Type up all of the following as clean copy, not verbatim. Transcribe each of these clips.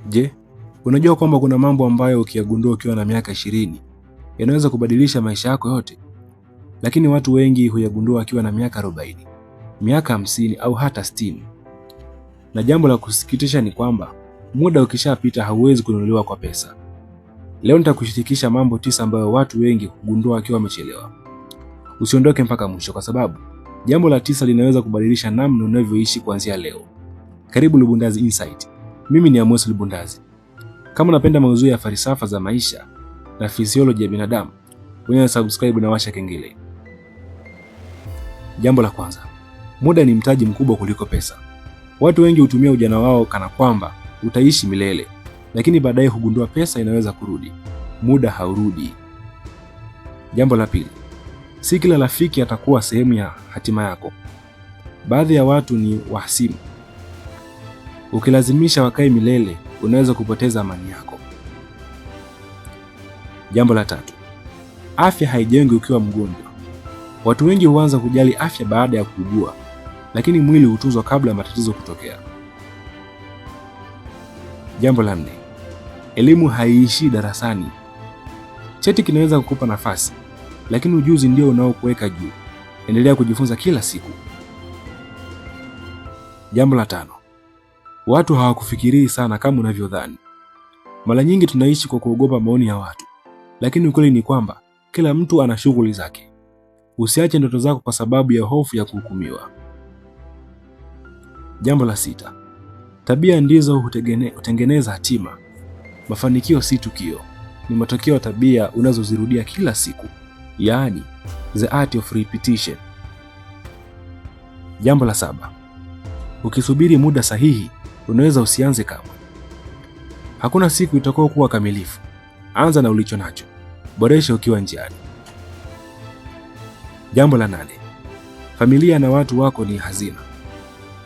Je, unajua kwamba kuna mambo ambayo ukiyagundua ukiwa na miaka 20 yanaweza kubadilisha maisha yako yote? Lakini watu wengi huyagundua wakiwa na miaka 40, miaka 50 au hata 60. Na jambo la kusikitisha ni kwamba muda ukishapita hauwezi kununuliwa kwa pesa. Leo nitakushirikisha mambo 9 ambayo watu wengi hugundua wakiwa wamechelewa. Usiondoke mpaka mwisho kwa sababu jambo la 9 linaweza kubadilisha namna unavyoishi kuanzia leo. Karibu Lubundazi Insight. Mimi ni Amos Lubundazi. Kama unapenda maudhui ya falsafa za maisha na fisiolojia ya binadamu, bonyeza subscribe na washa kengele. Jambo la kwanza, muda ni mtaji mkubwa kuliko pesa. Watu wengi hutumia ujana wao kana kwamba utaishi milele, lakini baadaye hugundua pesa inaweza kurudi, muda haurudi. Jambo la pili, si kila rafiki atakuwa sehemu ya hatima yako. Baadhi ya watu ni wahasimu. Ukilazimisha wakae milele, unaweza kupoteza amani yako. Jambo la tatu, afya haijengwi ukiwa mgonjwa. Watu wengi huanza kujali afya baada ya kuugua, lakini mwili hutuzwa kabla ya matatizo kutokea. Jambo la 4, elimu haiishi darasani. Cheti kinaweza kukupa nafasi, lakini ujuzi ndio unaokuweka juu. Endelea kujifunza kila siku. Jambo la 5, watu hawakufikirii sana kama unavyodhani. Mara nyingi tunaishi kwa kuogopa maoni ya watu, lakini ukweli ni kwamba kila mtu ana shughuli zake. Usiache ndoto zako kwa sababu ya hofu ya kuhukumiwa. Jambo la 6, tabia ndizo hutengeneza hatima. Mafanikio si tukio, ni matokeo ya tabia unazozirudia kila siku, yaani the art of repetition. Jambo la 7, ukisubiri muda sahihi unaweza usianze kamwe. Hakuna siku itakao kuwa kamilifu. Anza na ulicho nacho, boresha ukiwa njiani. Jambo la 8, familia na watu wako ni hazina.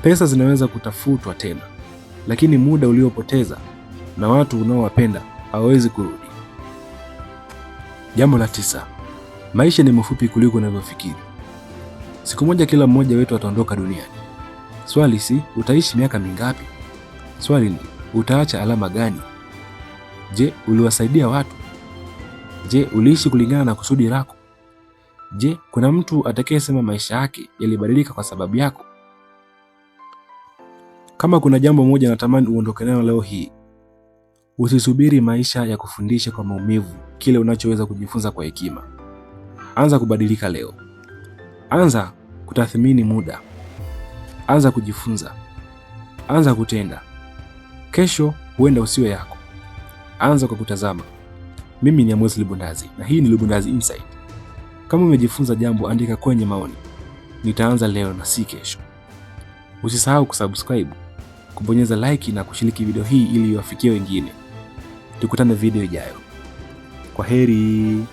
Pesa zinaweza kutafutwa tena, lakini muda uliopoteza na watu unaowapenda hawawezi kurudi. Jambo la 9, maisha ni mafupi kuliko unavyofikiri. Siku moja kila mmoja wetu ataondoka duniani. Swali si utaishi miaka mingapi? Swali ni utaacha alama gani? Je, uliwasaidia watu? Je, uliishi kulingana na kusudi lako? Je, kuna mtu atakayesema maisha yake yalibadilika kwa sababu yako? Kama kuna jambo moja natamani uondoke nalo leo hii, usisubiri maisha ya kufundisha kwa maumivu kile unachoweza kujifunza kwa hekima. Anza kubadilika leo. Anza kutathmini muda. Anza kujifunza. Anza kutenda. Kesho huenda usiwe yako. Anza kwa kutazama. Mimi ni Amos Lubundazi na hii ni Lubundazi Insight. Kama umejifunza jambo, andika kwenye maoni. Nitaanza leo na si kesho. Usisahau kusubscribe, kubonyeza like na kushiriki video hii ili iwafikie wengine. Tukutane video ijayo. Kwaheri.